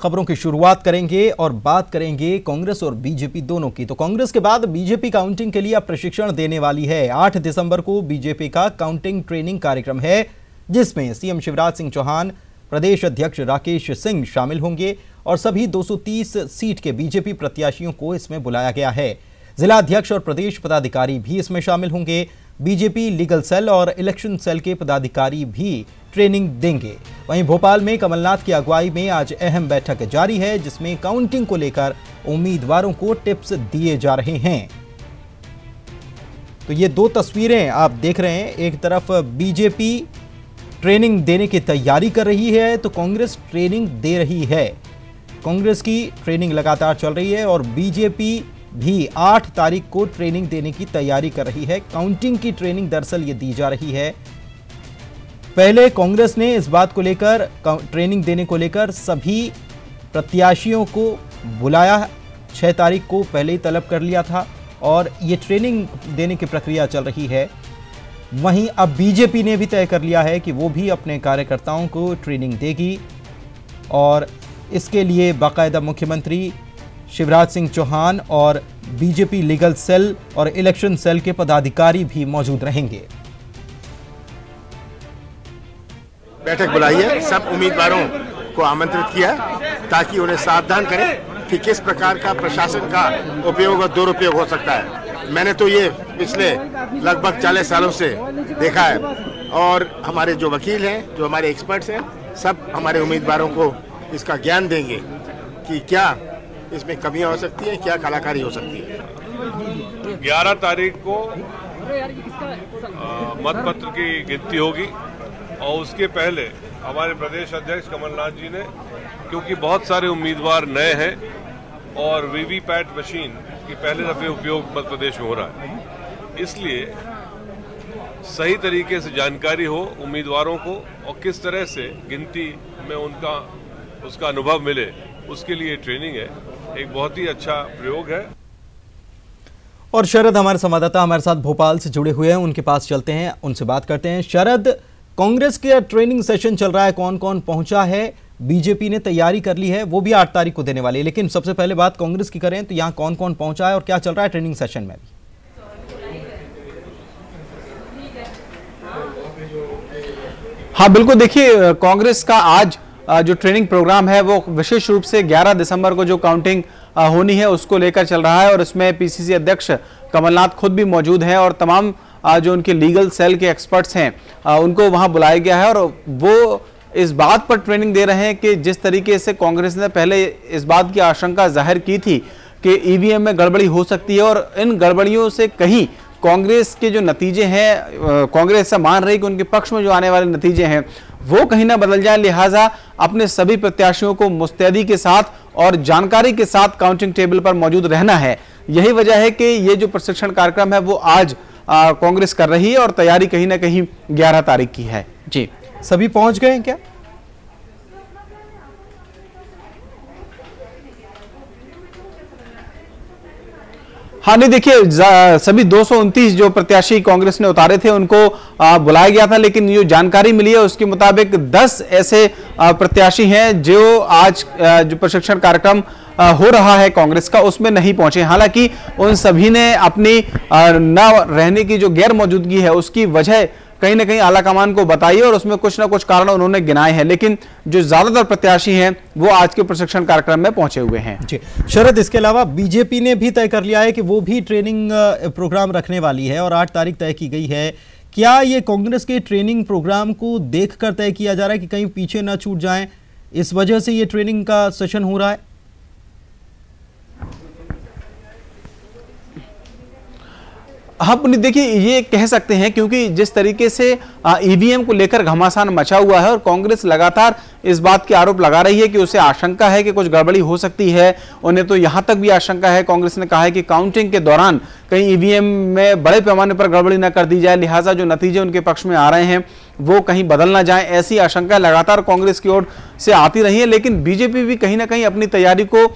खबरों की शुरुआत करेंगे और बात करेंगे कांग्रेस और बीजेपी दोनों की। तो कांग्रेस के बाद बीजेपी काउंटिंग के लिए अब प्रशिक्षण देने वाली है। 8 दिसंबर को बीजेपी का काउंटिंग ट्रेनिंग कार्यक्रम है, जिसमें सीएम शिवराज सिंह चौहान, प्रदेश अध्यक्ष राकेश सिंह शामिल होंगे और सभी 230 सीट के बीजेपी प्रत्याशियों को इसमें बुलाया गया है। जिला अध्यक्ष और प्रदेश पदाधिकारी भी इसमें शामिल होंगे। बीजेपी लीगल सेल और इलेक्शन सेल के पदाधिकारी भी ट्रेनिंग देंगे। वहीं भोपाल में कमलनाथ की अगुवाई में आज अहम बैठक जारी है, जिसमें काउंटिंग को लेकर उम्मीदवारों को टिप्स दिए जा रहे हैं। तो ये दो तस्वीरें आप देख रहे हैं, एक तरफ बीजेपी ट्रेनिंग देने की तैयारी कर रही है तो कांग्रेस ट्रेनिंग दे रही है। कांग्रेस की ट्रेनिंग लगातार चल रही है और बीजेपी भी 8 तारीख को ट्रेनिंग देने की तैयारी कर रही है। काउंटिंग की ट्रेनिंग दरअसल ये दी जा रही है। पहले कांग्रेस ने इस बात को लेकर, ट्रेनिंग देने को लेकर सभी प्रत्याशियों को बुलाया, 6 तारीख को पहले ही तलब कर लिया था और ये ट्रेनिंग देने की प्रक्रिया चल रही है। वहीं अब बीजेपी ने भी तय कर लिया है कि वो भी अपने कार्यकर्ताओं को ट्रेनिंग देगी और इसके लिए बाकायदा मुख्यमंत्री शिवराज सिंह चौहान और बीजेपी लीगल सेल और इलेक्शन सेल के पदाधिकारी भी मौजूद रहेंगे। बैठक बुलाई है, सब उम्मीदवारों को आमंत्रित किया ताकि उन्हें सावधान करें कि किस प्रकार का प्रशासन का उपयोग और दुरुपयोग हो सकता है। मैंने तो ये पिछले लगभग 40 सालों से देखा है और हमारे जो वकील हैं, जो हमारे एक्सपर्ट्स हैं, सब हमारे उम्मीदवारों को इसका ज्ञान देंगे कि क्या इसमें कमियां हो सकती है, क्या कलाकारी हो सकती है। 11 तारीख को मतपत्र की गिनती होगी और उसके पहले हमारे प्रदेश अध्यक्ष कमलनाथ जी ने, क्योंकि बहुत सारे उम्मीदवार नए हैं और वीवीपैट मशीन की पहले दफे उपयोग मध्य प्रदेश में हो रहा है, इसलिए सही तरीके से जानकारी हो उम्मीदवारों को और किस तरह से गिनती में उसका अनुभव मिले, उसके लिए ट्रेनिंग है। एक बहुत ही अच्छा प्रयोग है। और शरद हमारे संवाददाता हमारे साथ भोपाल से जुड़े हुए हैं, उनके पास चलते हैं, उनसे बात करते हैं। शरद, कांग्रेस के ट्रेनिंग सेशन चल रहा है, कौन कौन पहुंचा है? बीजेपी ने तैयारी कर ली है, वो भी 8 तारीख को देने वाली है, लेकिन सबसे पहले बात कांग्रेस की करें तो यहाँ कौन कौन पहुंचा है और क्या चल रहा है ट्रेनिंग सेशन में? हाँ बिल्कुल, देखिए कांग्रेस का आज जो ट्रेनिंग प्रोग्राम है वो विशेष रूप से 11 दिसंबर को जो काउंटिंग होनी है उसको लेकर चल रहा है और इसमें पीसीसी अध्यक्ष कमलनाथ खुद भी मौजूद हैं और तमाम जो उनके लीगल सेल के एक्सपर्ट्स हैं उनको वहां बुलाया गया है और वो इस बात पर ट्रेनिंग दे रहे हैं कि जिस तरीके से कांग्रेस ने पहले इस बात की आशंका जाहिर की थी कि ईवीएम में गड़बड़ी हो सकती है और इन गड़बड़ियों से कहीं कांग्रेस के जो नतीजे हैं, कांग्रेस ऐसा मान रही है कि उनके पक्ष में जो आने वाले नतीजे हैं वो कहीं ना बदल जाए, लिहाजा अपने सभी प्रत्याशियों को मुस्तैदी के साथ और जानकारी के साथ काउंटिंग टेबल पर मौजूद रहना है। यही वजह है कि ये जो प्रशिक्षण कार्यक्रम है वो आज कांग्रेस कर रही है और तैयारी कहीं ना कहीं 11 तारीख की है। जी, सभी पहुंच गए हैं क्या? हाँ नहीं, देखिए सभी 229 जो प्रत्याशी कांग्रेस ने उतारे थे उनको बुलाया गया था, लेकिन जो जानकारी मिली है उसके मुताबिक 10 ऐसे प्रत्याशी हैं जो आज जो प्रशिक्षण कार्यक्रम हो रहा है कांग्रेस का उसमें नहीं पहुंचे। हालांकि उन सभी ने अपनी न रहने की जो गैर मौजूदगी है उसकी वजह कहीं ना कहीं आलाकमान को बताई और उसमें कुछ ना कुछ कारण उन्होंने गिनाए हैं, लेकिन जो ज्यादातर प्रत्याशी हैं वो आज के प्रशिक्षण कार्यक्रम में पहुंचे हुए हैं। जी शरद, इसके अलावा बीजेपी ने भी तय कर लिया है कि वो भी ट्रेनिंग प्रोग्राम रखने वाली है और 8 तारीख तय की गई है। क्या ये कांग्रेस के ट्रेनिंग प्रोग्राम को देखकर तय किया जा रहा है कि कहीं पीछे ना छूट जाए, इस वजह से ये ट्रेनिंग का सेशन हो रहा है? हाँ पुनीत, देखिए ये कह सकते हैं क्योंकि जिस तरीके से ईवीएम को लेकर घमासान मचा हुआ है और कांग्रेस लगातार इस बात की आरोप लगा रही है कि उसे आशंका है कि कुछ गड़बड़ी हो सकती है। उन्हें तो यहां तक भी आशंका है, कांग्रेस ने कहा है कि काउंटिंग के दौरान कहीं ईवीएम में बड़े पैमाने पर गड़बड़ी न कर दी जाए, लिहाजा जो नतीजे उनके पक्ष में आ रहे हैं वो कहीं बदल ना जाए, ऐसी आशंका लगातार कांग्रेस की ओर से आती रही है। लेकिन बीजेपी भी कहीं ना कहीं अपनी तैयारी को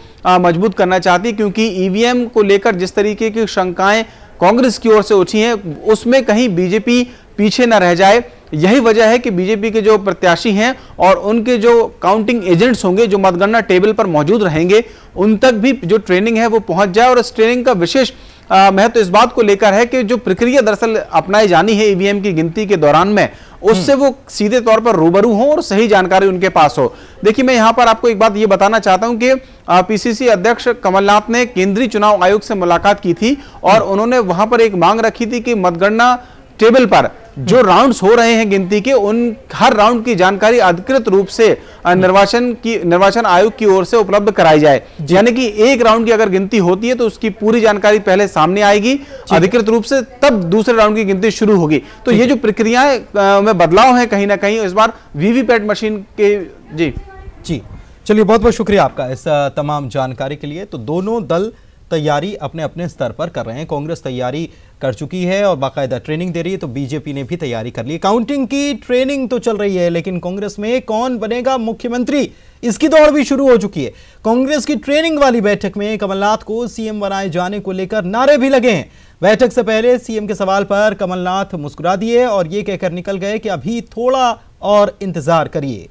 मजबूत करना चाहती है, क्योंकि ईवीएम को लेकर जिस तरीके की शंकाएं कांग्रेस की ओर से उठी हैं उसमें कहीं बीजेपी पीछे न रह जाए। यही वजह है कि बीजेपी के जो प्रत्याशी हैं और उनके जो काउंटिंग एजेंट्स होंगे, जो मतगणना टेबल पर मौजूद रहेंगे, उन तक भी जो ट्रेनिंग है वो पहुंच जाए। और इस ट्रेनिंग का विशेष महत्व इस बात को लेकर है कि जो प्रक्रिया दरअसल अपनाई जानी है ईवीएम की गिनती के दौरान में, उससे वो सीधे तौर पर रूबरू हो और सही जानकारी उनके पास हो। देखिए, मैं यहां पर आपको एक बात ये बताना चाहता हूं कि पीसीसी अध्यक्ष कमलनाथ ने केंद्रीय चुनाव आयोग से मुलाकात की थी और उन्होंने वहां पर एक मांग रखी थी कि मतगणना टेबल पर जो राउंड्स हो रहे हैं गिनती के, उन हर राउंड की जानकारी अधिकृत रूप से निर्वाचन आयोग की ओर से उपलब्ध कराई जाए। यानी कि एक राउंड की अगर गिनती होती है तो उसकी पूरी जानकारी पहले सामने आएगी अधिकृत रूप से, तब दूसरे राउंड की गिनती शुरू होगी। तो ये जो प्रक्रियाएं में बदलाव है कहीं ना कहीं इस बार वीवीपैट मशीन के। जी जी, चलिए, बहुत बहुत शुक्रिया आपका इस तमाम जानकारी के लिए। तो दोनों दल तैयारी अपने अपने स्तर पर कर रहे हैं। कांग्रेस तैयारी कर चुकी है और बाकायदा ट्रेनिंग दे रही है, तो बीजेपी ने भी तैयारी कर ली है। काउंटिंग की ट्रेनिंग तो चल रही है, लेकिन कांग्रेस में कौन बनेगा मुख्यमंत्री, इसकी दौड़ भी शुरू हो चुकी है। कांग्रेस की ट्रेनिंग वाली बैठक में कमलनाथ को सीएम बनाए जाने को लेकर नारे भी लगे हैं। बैठक से पहले सीएम के सवाल पर कमलनाथ मुस्कुरा दिए और ये कहकर निकल गए कि अभी थोड़ा और इंतजार करिए।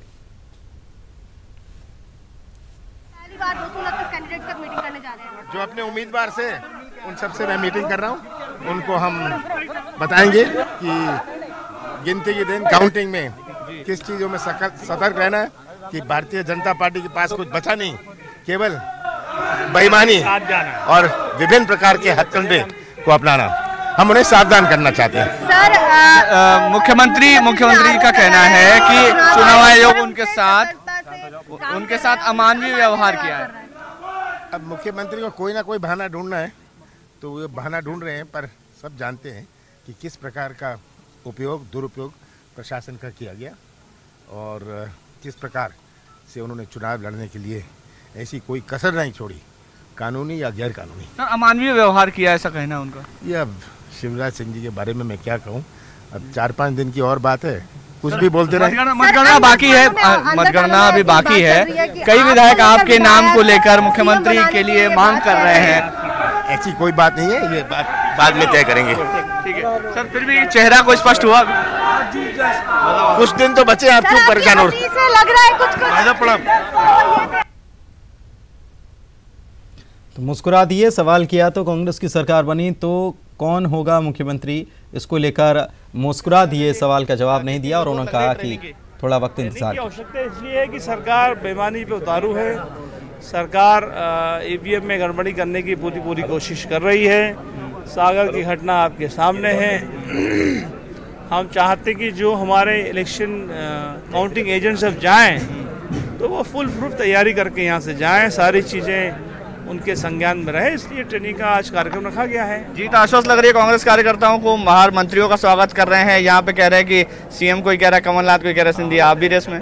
जो अपने उम्मीदवार से उन सबसे मैं मीटिंग कर रहा हूं, उनको हम बताएंगे कि गिनती के दिन काउंटिंग में किस चीजों में सतर्क रहना है, कि भारतीय जनता पार्टी के पास कुछ बचा नहीं, केवल बेईमानी और विभिन्न प्रकार के हथकंडे को अपनाना। हम उन्हें सावधान करना चाहते हैं। सर, मुख्यमंत्री का कहना है कि चुनाव आयोग उनके साथ अमानवीय व्यवहार किया है। अब मुख्यमंत्री को कोई ना कोई बहाना ढूंढना है, तो वो बहाना ढूंढ रहे हैं, पर सब जानते हैं कि किस प्रकार का उपयोग दुरुपयोग प्रशासन का किया गया और किस प्रकार से उन्होंने चुनाव लड़ने के लिए ऐसी कोई कसर नहीं छोड़ी, कानूनी या गैर कानूनी। सर, अमानवीय व्यवहार किया, ऐसा कहना है उनका। ये अब शिवराज सिंह जी के बारे में मैं क्या कहूँ, अब 4-5 दिन की और बात है, कुछ भी बोलते रहे। मतगणना बाकी है, मतगणना अभी बाकी है। कई विधायक आपके नाम को लेकर मुख्यमंत्री के लिए मांग कर रहे हैं। ऐसी कोई बात नहीं है, ये बात बाद में तय करेंगे। ठीक है सर, फिर भी चेहरा को स्पष्ट हुआ। कुछ दिन तो बचे, आप क्यों परेशान हो रहे हैं? लग रहा है कुछ। तो मुस्कुरा दिए, सवाल किया तो कांग्रेस की सरकार बनी तो कौन होगा मुख्यमंत्री, इसको लेकर मुस्कुरा दिए, सवाल का जवाब नहीं दिया और उन्होंने कहा कि थोड़ा वक्त इंतजार की आवश्यकता इसलिए है कि सरकार बेईमानी पे उतारू है। सरकार ईवीएम में गड़बड़ी करने की पूरी कोशिश कर रही है। सागर की घटना आपके सामने है। हम चाहते कि जो हमारे इलेक्शन काउंटिंग एजेंट्स अब जाएं तो वो फुल प्रूफ तैयारी करके यहाँ से जाएं, सारी चीज़ें उनके संज्ञान में रहे, इसलिए ट्रेनिंग का आज कार्यक्रम रखा गया है। जीत आश्वस्त लग रही है कांग्रेस कार्यकर्ताओं को, बाहर मंत्रियों का स्वागत कर रहे हैं। यहाँ पे कह रहे हैं कि सीएम कोई कह रहा है कमलनाथ, कोई कह रहा है सिंधिया, आप भी रेस में।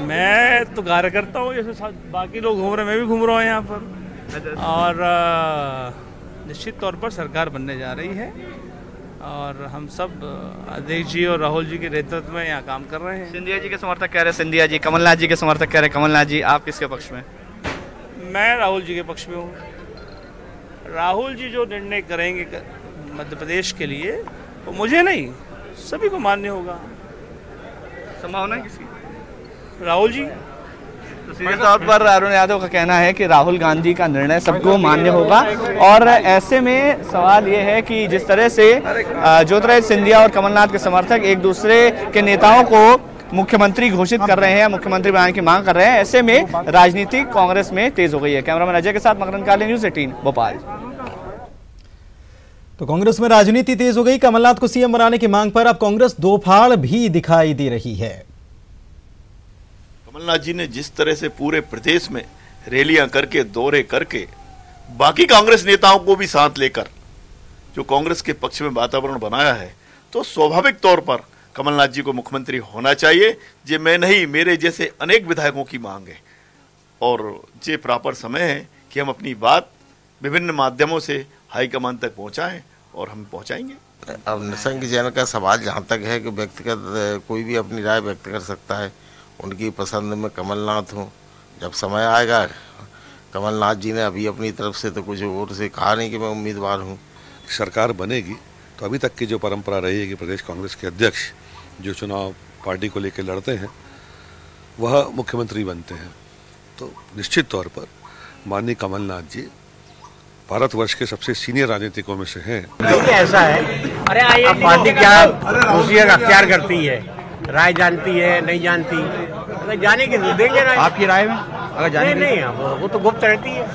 मैं तो कार्यकर्ता हूँ, जैसे बाकी लोग घूम रहे हैं, मैं भी घूम रहा हूँ यहाँ पर। और निश्चित तौर पर सरकार बनने जा रही है और हम सब अध्यक्ष जी और राहुल जी के नेतृत्व में यहाँ काम कर रहे हैं। सिंधिया जी के समर्थक कह रहे हैं सिंधिया जी, कमलनाथ जी के समर्थक कह रहे हैं कमलनाथ जी, आप किसके पक्ष में? मैं राहुल जी के पक्ष में हूँ। राहुल जी जो निर्णय करेंगे मध्य प्रदेश के लिए, वो मुझे नहीं, सभी को मान्य होगा। संभावना है किसकी? राहुल जी। तो सीधे तौर पर अरुण यादव का कहना है कि राहुल गांधी का निर्णय सबको मान्य होगा। और ऐसे में सवाल ये है कि जिस तरह से ज्योतिरादित्य सिंधिया और कमलनाथ के समर्थक एक दूसरे के नेताओं को मुख्यमंत्री घोषित कर रहे हैं, मुख्यमंत्री बनाने की मांग कर रहे हैं, ऐसे में राजनीति कांग्रेस में तेज हो गई है। कैमरामैन अजय के साथ मकरंद काले, न्यूज़ 18 भोपाल। तो कांग्रेस में राजनीति तेज हो गई। कमलनाथ को सीएम बनाने की मांग पर अब कांग्रेस दो फाड़ भी दिखाई दे रही है। कमलनाथ जी ने जिस तरह से पूरे प्रदेश में रैलियां करके, दौरे करके, बाकी कांग्रेस नेताओं को भी साथ लेकर जो कांग्रेस के पक्ष में वातावरण बनाया है, तो स्वाभाविक तौर पर कमलनाथ जी को मुख्यमंत्री होना चाहिए। ये मैं नहीं, मेरे जैसे अनेक विधायकों की मांग है और ये प्रॉपर समय है कि हम अपनी बात विभिन्न माध्यमों से हाईकमान तक पहुंचाएं और हम पहुंचाएंगे। अब निशंक जैन का सवाल जहां तक है कि व्यक्तिगत कोई भी अपनी राय व्यक्त कर सकता है, उनकी पसंद में कमलनाथ हूँ। जब समय आएगा, कमलनाथ जी ने अभी अपनी तरफ से तो कुछ और से कहा नहीं कि मैं उम्मीदवार हूँ। सरकार बनेगी तो अभी तक की जो परंपरा रही है कि प्रदेश कांग्रेस के अध्यक्ष जो चुनाव पार्टी को लेकर लड़ते हैं वह मुख्यमंत्री बनते हैं। तो निश्चित तौर पर माननीय कमलनाथ जी भारतवर्ष के सबसे सीनियर राजनीतिकों में से हैं। ऐसा है, अब पार्टी क्या खुशियाँ अख्तियार करती है, राय जानती है नहीं जानती, अगर जाने की देंगे राय। आपकी राय में अगर जाने नहीं वो तो गुप्त रहती है।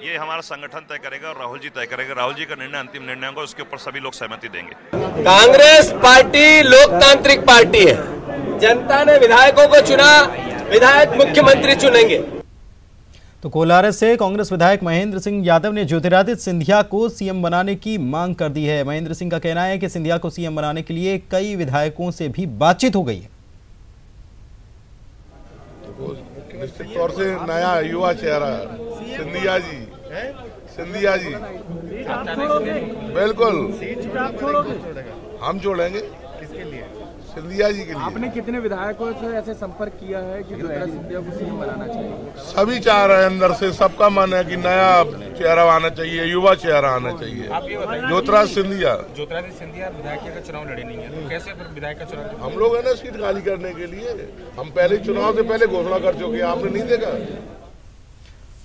ये हमारा संगठन तय करेगा और राहुल जी तय करेगा। राहुल जी का निर्णय अंतिम निर्णय होगा, उसके ऊपर सभी लोग सहमति देंगे। कांग्रेस पार्टी लोकतांत्रिक पार्टी है, जनता ने विधायकों को चुना, विधायक मुख्यमंत्री चुनेंगे। तो कोलारस से कांग्रेस विधायक महेंद्र सिंह यादव ने ज्योतिरादित्य सिंधिया को सीएम बनाने की मांग कर दी है। महेंद्र सिंह का कहना है कि सिंधिया को सीएम बनाने के लिए कई विधायकों से भी बातचीत हो गई है। निश्चित तौर से नया युवा चेहरा सिंधिया जी बिल्कुल हम जोड़ेंगे। किसके लिए? सिंधिया जी के लिए। आपने कितने विधायकों से ऐसे संपर्क किया है कि ज्योतिरादित्य सिंधिया को सीएम बनाना चाहिए? सभी चाह रहे हैं, अंदर से सबका मन है कि नया चेहरा आना चाहिए, युवा चेहरा आना चाहिए। ज्योतिरादित्य सिंधिया विधायक का चुनाव लड़े नहीं है, तो कैसे फिर विधायक का चुनाव? हम लोग है ना सीट खाली करने के लिए, हम पहले चुनाव से पहले घोषणा कर चुके हैं, आपने नहीं देखा।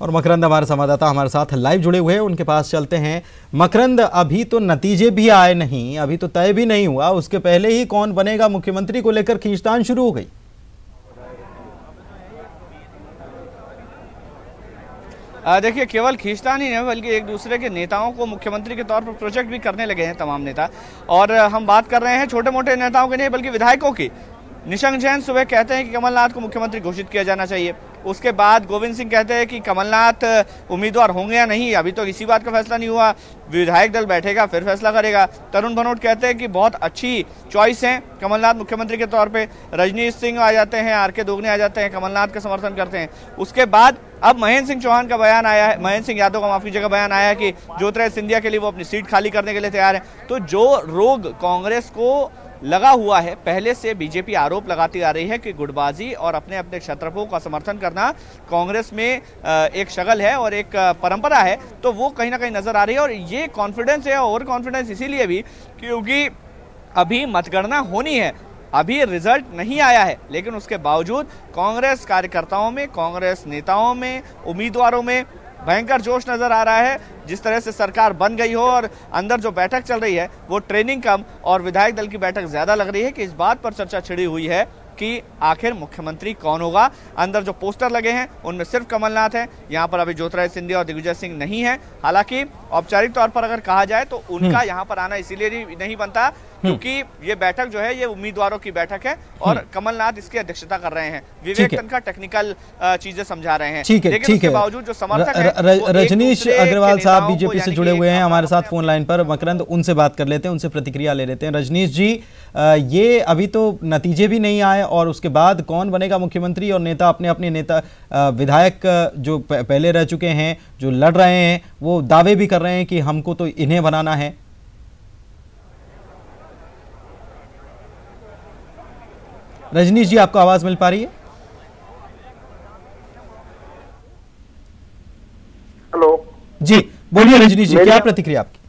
और मकरंद हमारे संवाददाता हमारे साथ लाइव जुड़े हुए हैं, उनके पास चलते हैं। मकरंद, अभी तो नतीजे भी आए नहीं, अभी तो तय भी नहीं हुआ, उसके पहले ही कौन बनेगा मुख्यमंत्री को लेकर खींचतान शुरू हो गई। देखिए, केवल खींचतान ही नहीं बल्कि एक दूसरे के नेताओं को मुख्यमंत्री के तौर पर प्रोजेक्ट भी करने लगे हैं तमाम नेता। और हम बात कर रहे हैं छोटे मोटे नेताओं के नहीं बल्कि विधायकों की। निशंक जैन सुबह कहते हैं कि कमलनाथ को मुख्यमंत्री घोषित किया जाना चाहिए। उसके बाद गोविंद सिंह कहते हैं कि कमलनाथ उम्मीदवार होंगे या नहीं, अभी तो इसी बात का फैसला नहीं हुआ, विधायक दल बैठेगा फिर फैसला करेगा। तरुण भनोट कहते हैं कि बहुत अच्छी चॉइस है कमलनाथ मुख्यमंत्री के तौर पे। रजनीश सिंह आ जाते हैं, आर.के. दोगने आ जाते हैं, कमलनाथ का समर्थन करते हैं। उसके बाद अब महेंद्र सिंह चौहान का बयान आया है, महेंद्र सिंह यादव का माफी जगह बयान आया है कि ज्योतिरादित्य सिंधिया के लिए वो अपनी सीट खाली करने के लिए तैयार है। तो जो रोग कांग्रेस को लगा हुआ है, पहले से बीजेपी आरोप लगाती आ रही है कि गुटबाजी और अपने अपने क्षत्रपों का समर्थन करना कांग्रेस में एक शगल है और एक परंपरा है, तो वो कहीं ना कहीं नजर आ रही है। और ये कॉन्फिडेंस है, ओवर कॉन्फिडेंस इसीलिए भी क्योंकि अभी मतगणना होनी है, अभी रिजल्ट नहीं आया है, लेकिन उसके बावजूद कांग्रेस कार्यकर्ताओं में, कांग्रेस नेताओं में, उम्मीदवारों में भयंकर जोश नजर आ रहा है। जिस तरह से सरकार बन गई हो और अंदर जो बैठक चल रही है वो ट्रेनिंग कम और विधायक दल की बैठक ज्यादा लग रही है कि इस बात पर चर्चा छिड़ी हुई है कि आखिर मुख्यमंत्री कौन होगा। अंदर जो पोस्टर लगे हैं उनमें सिर्फ कमलनाथ है, यहाँ पर अभी ज्योतिरादित्य सिंधिया और दिग्विजय सिंह नहीं है। हालांकि औपचारिक तौर पर अगर कहा जाए तो उनका यहाँ पर आना इसीलिए नहीं बनता क्योंकि ये बैठक जो है ये उम्मीदवारों की बैठक है और कमलनाथ इसकी अध्यक्षता कर रहे हैं। विवेक तनखा टेक्निकल चीजें समझा रहे हैं, लेकिन उसके बावजूद जो समर्थक है रजनीश अग्रवाल साहब बीजेपी से जुड़े हुए हैं हमारे साथ फोन लाइन पर। मकरंद, उनसे बात कर लेते हैं, उनसे प्रतिक्रिया ले लेते हैं। रजनीश जी, ये अभी तो नतीजे भी नहीं आए और उसके बाद कौन बनेगा मुख्यमंत्री और नेता अपने अपने नेता विधायक जो पहले रह चुके हैं, जो लड़ रहे हैं, वो दावे भी कर रहे हैं कि हमको तो इन्हें बनाना है। रजनीश जी, आपको आवाज मिल पा रही है? हेलो जी, बोलिए रजनीश जी, क्या प्रतिक्रिया आपकी?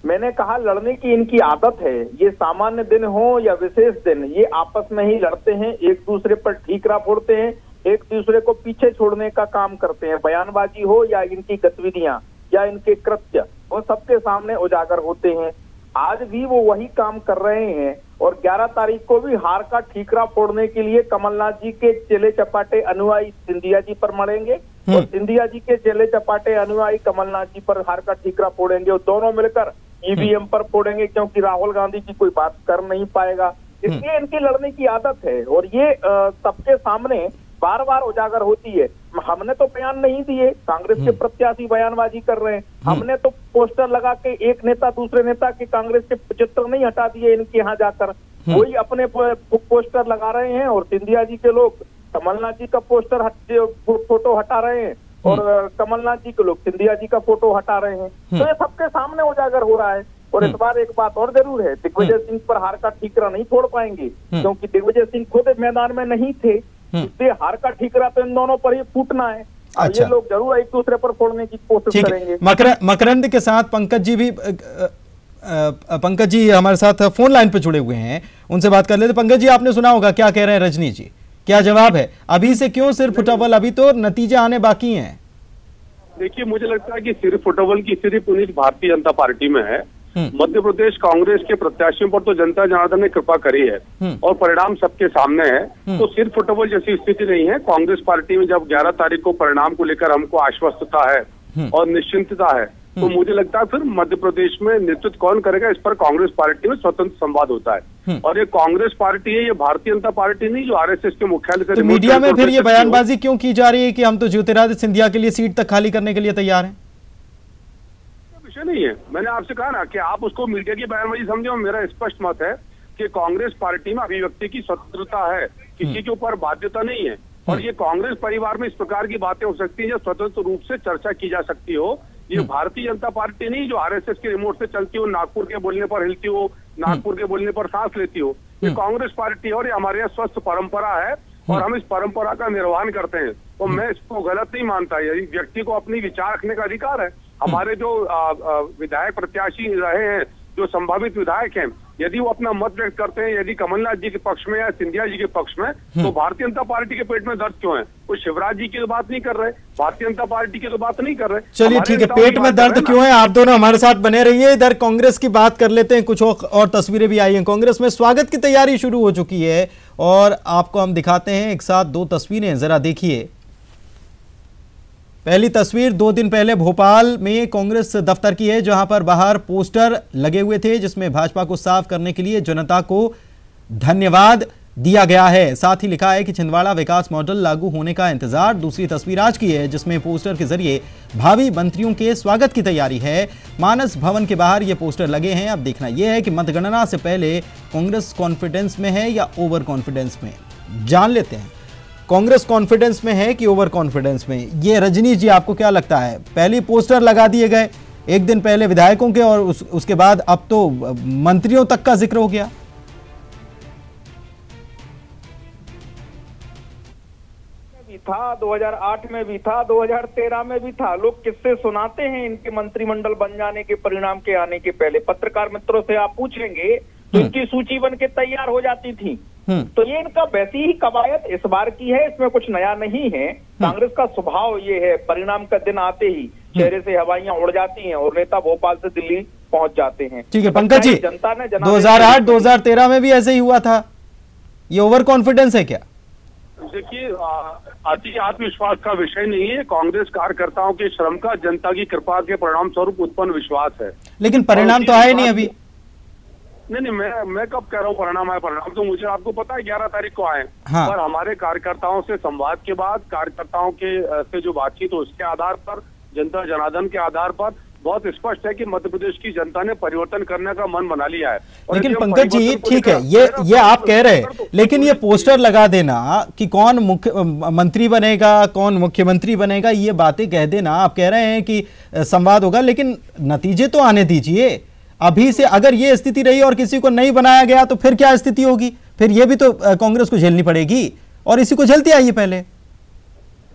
मैंने कहा लड़ने की इनकी आदत है, ये सामान्य दिन हो या विशेष दिन, ये आपस में ही लड़ते हैं, एक दूसरे पर ठीकरा फोड़ते हैं, एक दूसरे को पीछे छोड़ने का काम करते हैं। बयानबाजी हो या इनकी गतिविधियां या इनके कृत्य, वो सबके सामने उजागर होते हैं। आज भी वो वही काम कर रहे हैं और 11 तारीख को भी हार का ठीकरा फोड़ने के लिए कमलनाथ जी के चेले चपाटे अनुयायी सिंधिया जी पर मरेंगे और सिंधिया जी के चेले चपाटे अनुयायी कमलनाथ जी पर हार का ठीकरा फोड़ेंगे और दोनों मिलकर ईवीएम पर फोड़ेंगे, क्योंकि राहुल गांधी जी कोई बात कर नहीं पाएगा। इसलिए इनकी लड़ने की आदत है और ये सबके सामने बार बार उजागर होती है। हमने तो बयान नहीं दिए, कांग्रेस के प्रत्याशी बयानबाजी कर रहे हैं। हमने तो पोस्टर लगा के एक नेता दूसरे नेता के कांग्रेस के चित्र नहीं हटा दिए इनके यहाँ जाकर, वही अपने पोस्टर लगा रहे हैं और सिंधिया जी के लोग कमलनाथ जी का पोस्टर फोटो हटा रहे हैं और कमलनाथ जी के लोग सिंधिया जी का फोटो हटा रहे हैं। तो ये सबके सामने उजागर हो रहा है। और इस बार एक बात और जरूर है, दिग्विजय सिंह पर हार का ठीकरा नहीं फोड़ पाएंगे क्योंकि दिग्विजय सिंह खुद मैदान में नहीं थे, इसलिए हार का ठीकरा तो इन दोनों पर ही फूटना है। अच्छा। ये लोग जरूर एक दूसरे पर फोड़ने की कोशिश करेंगे। मकरंद के साथ पंकज जी भी पंकज जी हमारे साथ फोन लाइन पे जुड़े हुए हैं, उनसे बात कर लेते। पंकज जी, आपने सुना होगा क्या कह रहे हैं रजनी जी, क्या जवाब है? अभी से क्यों सिर्फ फुटबॉल, अभी तो नतीजे आने बाकी हैं। देखिए, मुझे लगता है कि सिर्फ फुटबॉल की स्थिति पूरी भारतीय जनता पार्टी में है। मध्य प्रदेश कांग्रेस के प्रत्याशियों पर तो जनता जनार्दन ने कृपा करी है और परिणाम सबके सामने है। तो सिर्फ फुटबॉल जैसी स्थिति नहीं है। कांग्रेस पार्टी में जब 11 तारीख को परिणाम को लेकर हमको आश्वस्तता है और निश्चिंतता है, तो मुझे लगता है फिर मध्य प्रदेश में नेतृत्व कौन करेगा, इस पर कांग्रेस पार्टी में स्वतंत्र संवाद होता है। और ये कांग्रेस पार्टी है, ये भारतीय जनता पार्टी नहीं जो आरएसएस के मुख्यालय से। तो मीडिया में फिर ये बयानबाजी क्यों की जा रही है कि हम तो ज्योतिरादित्य सिंधिया के लिए सीट तक खाली करने के लिए तैयार हैं? विषय नहीं है। मैंने आपसे कहा ना कि आप उसको मीडिया की बयानबाजी समझो। मेरा स्पष्ट मत है कि कांग्रेस पार्टी में अभिव्यक्ति की स्वतंत्रता है, किसी के ऊपर बाध्यता नहीं है। और ये कांग्रेस परिवार में इस प्रकार की बातें हो सकती हैं जो स्वतंत्र रूप से चर्चा की जा सकती हो। ये भारतीय जनता पार्टी नहीं जो आरएसएस के रिमोट से चलती हो, नागपुर के बोलने पर हिलती हो, नागपुर के बोलने पर सांस लेती हो। ये कांग्रेस पार्टी और ये हमारे यहाँ स्वस्थ परंपरा है और हम इस परंपरा का निर्वहन करते हैं। तो मैं इसको गलत नहीं मानता। यदि व्यक्ति को अपनी विचार रखने का अधिकार है। हमारे जो विधायक प्रत्याशी रहे हैं, जो संभावित विधायक हैं, यदि वो अपना मत व्यक्त करते हैं, यदि कमलनाथ जी के पक्ष में या सिंधिया जी के पक्ष में, तो भारतीय जनता पार्टी के पेट में दर्द क्यों है? कोई शिवराज जी की तो बात नहीं कर रहे, भारतीय जनता पार्टी की तो बात नहीं कर रहे। चलिए ठीक है, पेट में दर्द क्यों है, आप दोनों हमारे साथ बने रहिए। इधर कांग्रेस की बात कर लेते हैं। कुछ और तस्वीरें भी आई हैं। कांग्रेस में स्वागत की तैयारी शुरू हो चुकी है और आपको हम दिखाते हैं एक साथ 2 तस्वीरें, जरा देखिए। पहली तस्वीर 2 दिन पहले भोपाल में कांग्रेस दफ्तर की है, जहां पर बाहर पोस्टर लगे हुए थे जिसमें भाजपा को साफ करने के लिए जनता को धन्यवाद दिया गया है। साथ ही लिखा है कि छिंदवाड़ा विकास मॉडल लागू होने का इंतजार। दूसरी तस्वीर आज की है जिसमें पोस्टर के जरिए भावी मंत्रियों के स्वागत की तैयारी है। मानस भवन के बाहर ये पोस्टर लगे हैं। अब देखना यह है कि मतगणना से पहले कांग्रेस कॉन्फिडेंस में है या ओवर कॉन्फिडेंस में, जान लेते हैं। कांग्रेस कॉन्फिडेंस में है कि ओवर कॉन्फिडेंस में? ये रजनी जी आपको क्या लगता है? पहले पोस्टर लगा दिए गए एक दिन पहले विधायकों के और उसके बाद अब तो मंत्रियों तक का जिक्र हो गया। था 2008 में भी था, 2013 में भी था। लोग किससे सुनाते हैं इनके मंत्रिमंडल बन जाने के परिणाम के आने के पहले। पत्रकार मित्रों से आप पूछेंगे तो इनकी सूची बन के तैयार हो जाती थी। तो ये इनका वैसी ही कवायद इस बार की है, इसमें कुछ नया नहीं है। कांग्रेस का स्वभाव ये है, परिणाम का दिन आते ही चेहरे से हवाइयां उड़ जाती हैं और नेता भोपाल से दिल्ली पहुंच जाते हैं। ठीक है पंकज जी, जनता ने 2008 2013 में भी ऐसे ही हुआ था। ये ओवर कॉन्फिडेंस है क्या? देखिए, अति आत्मविश्वास का विषय नहीं है। कांग्रेस कार्यकर्ताओं के श्रम का जनता की कृपा के परिणाम स्वरूप उत्पन्न विश्वास है। लेकिन परिणाम तो आए नहीं अभी। नहीं, मैं कब कह रहा हूँ परिणाम आए? परिणाम तो मुझे आपको पता है 11 तारीख को आए। हाँ। पर हमारे कार्यकर्ताओं से संवाद के बाद, कार्यकर्ताओं के से जो बातचीत हो उसके आधार पर, जनता जनार्दन के आधार पर बहुत स्पष्ट है कि मध्य प्रदेश की जनता ने परिवर्तन करने का मन बना लिया है। लेकिन पंकज जी ठीक है, ये आप कह रहे हैं, लेकिन ये पोस्टर लगा देना कि कौन मुख्य मंत्री बनेगा, कौन मुख्यमंत्री बनेगा, ये बातें कह देना, आप कह रहे हैं कि संवाद होगा, लेकिन नतीजे तो आने दीजिए। अभी से अगर ये स्थिति रही और किसी को नहीं बनाया गया तो फिर क्या स्थिति होगी? फिर ये भी तो कांग्रेस को झेलनी पड़ेगी और इसी को झेलती आई पहले।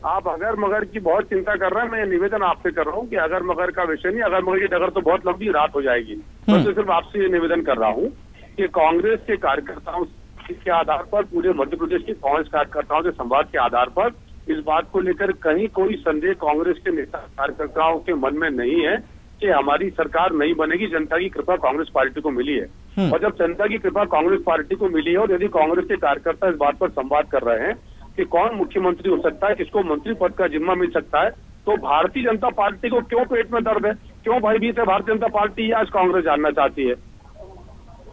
आप अगर मगर की बहुत चिंता कर रहे हैं। मैं निवेदन आपसे कर रहा हूँ कि अगर मगर का विषय नहीं, अगर मगर की डगर तो बहुत लंबी रात हो जाएगी। मैं तो सिर्फ आपसे ये निवेदन कर रहा हूँ कि कांग्रेस के कार्यकर्ताओं के आधार पर, पूरे मध्य प्रदेश के कांग्रेस कार्यकर्ताओं के संवाद के आधार पर इस बात को लेकर कहीं कोई संदेह कांग्रेस के नेता कार्यकर्ताओं के मन में नहीं है कि हमारी सरकार नहीं बनेगी। जनता की कृपा कांग्रेस पार्टी को मिली है और जब जनता की कृपा कांग्रेस पार्टी को मिली है और यदि कांग्रेस के कार्यकर्ता इस बात पर संवाद कर रहे हैं कि कौन मुख्यमंत्री हो सकता है, किसको मंत्री पद का जिम्मा मिल सकता है, तो भारतीय जनता पार्टी को क्यों पेट में दर्द है, क्यों भयभीत है भारतीय जनता पार्टी, आज कांग्रेस जानना चाहती है।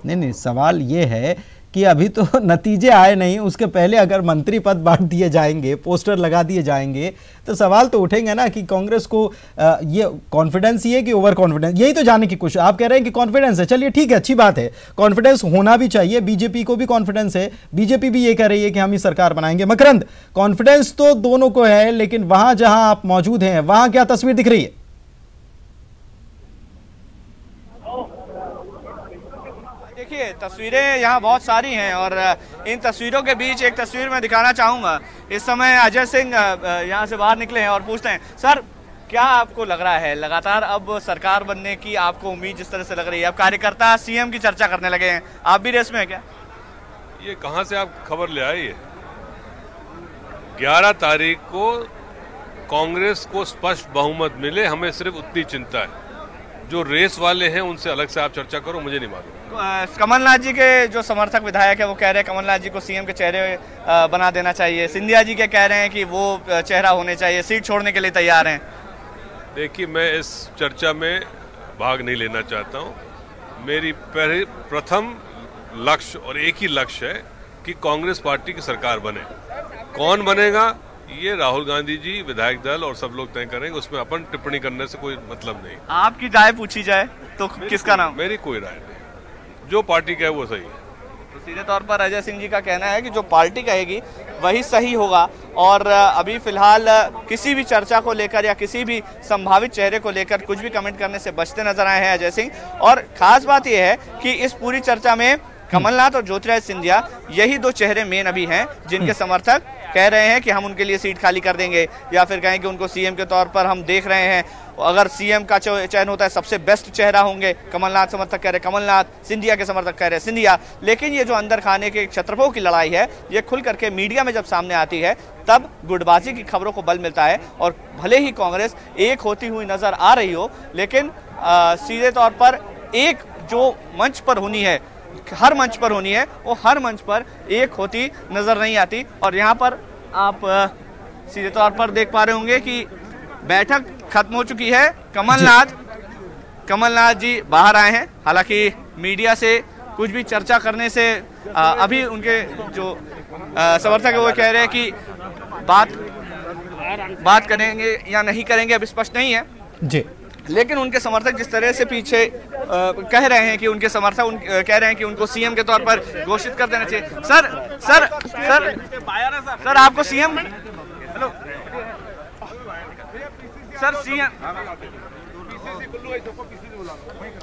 नहीं, सवाल ये है कि अभी तो नतीजे आए नहीं, उसके पहले अगर मंत्री पद बांट दिए जाएंगे, पोस्टर लगा दिए जाएंगे, तो सवाल तो उठेंगे ना कि कांग्रेस को ये कॉन्फिडेंस ही है कि ओवर कॉन्फिडेंस। यही तो जानने की कोशिश। आप कह रहे हैं कि कॉन्फिडेंस है, चलिए ठीक है, अच्छी बात है, कॉन्फिडेंस होना भी चाहिए। बीजेपी को भी कॉन्फिडेंस है, बीजेपी भी ये कह रही है कि हम ही सरकार बनाएंगे। मकरंद, कॉन्फिडेंस तो दोनों को है, लेकिन वहां जहां आप मौजूद हैं वहां क्या तस्वीर दिख रही है? देखिए, तस्वीरें यहाँ बहुत सारी हैं और इन तस्वीरों के बीच एक तस्वीर मैं दिखाना चाहूँगा। इस समय अजय सिंह यहाँ से बाहर निकले हैं और पूछते हैं, सर क्या आपको लग रहा है, लगातार अब सरकार बनने की आपको उम्मीद जिस तरह से लग रही है, अब कार्यकर्ता सीएम की चर्चा करने लगे हैं, आप भी रेस में है क्या? ये कहां से आप खबर ले आए? 11 तारीख को कांग्रेस को स्पष्ट बहुमत मिले, हमें सिर्फ उतनी चिंता है। जो रेस वाले हैं उनसे अलग से आप चर्चा करो, मुझे नहीं मालूम। कमलनाथ जी के जो समर्थक विधायक है वो कह रहे हैं कमलनाथ जी को सीएम के चेहरे बना देना चाहिए, सिंधिया जी के कह रहे हैं कि वो चेहरा होने चाहिए, सीट छोड़ने के लिए तैयार हैं। देखिए, मैं इस चर्चा में भाग नहीं लेना चाहता हूं। मेरी प्रथम लक्ष्य और एक ही लक्ष्य है कि कांग्रेस पार्टी की सरकार बने। कौन बनेगा ये राहुल गांधी जी, विधायक दल और सब लोग तय करेंगे, उसमें अपन टिप्पणी करने से कोई मतलब नहीं। आपकी राय पूछी जाए तो किसका नाम? मेरी कोई राय नहीं, जो पार्टी कहे वो सही है। तो सीधे तौर पर अजय सिंह जी का कहना है कि जो पार्टी कहेगी वही सही होगा, और अभी फिलहाल किसी भी चर्चा को लेकर या किसी भी संभावित चेहरे को लेकर कुछ भी कमेंट करने से बचते नजर आए हैं अजय सिंह। और खास बात यह है कि इस पूरी चर्चा में कमलनाथ और ज्योतिरादित्य सिंधिया यही दो चेहरे मेन अभी हैं जिनके समर्थक कह रहे हैं कि हम उनके लिए सीट खाली कर देंगे, या फिर कहें कि उनको सीएम के तौर पर हम देख रहे हैं, अगर सीएम का चयन होता है सबसे बेस्ट चेहरा होंगे। कमलनाथ समर्थक कह रहे कमलनाथ, सिंधिया के समर्थक कह रहे सिंधिया। लेकिन ये जो अंदर खाने के क्षत्रपों की लड़ाई है, ये खुल करके मीडिया में जब सामने आती है तब गुटबाजी की खबरों को बल मिलता है। और भले ही कांग्रेस एक होती हुई नजर आ रही हो, लेकिन सीधे तौर पर एक जो मंच पर होनी है, हर मंच पर होनी है, वो हर मंच पर एक होती नजर नहीं आती। और यहाँ पर आप सीधे तौर पर देख पा रहे होंगे कि बैठक खत्म हो चुकी है। कमलनाथ जी बाहर आए हैं। हालांकि मीडिया से कुछ भी चर्चा करने से अभी उनके जो समर्थक है वो कह रहे हैं कि बात करेंगे या नहीं करेंगे अब स्पष्ट नहीं है जी। लेकिन उनके समर्थक जिस तरह से पीछे कह रहे हैं कि उनके समर्थक कह रहे हैं कि उनको सीएम के तौर पर घोषित कर देना चाहिए। सर आपको सीएम, हेलो सर, सीएम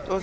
तो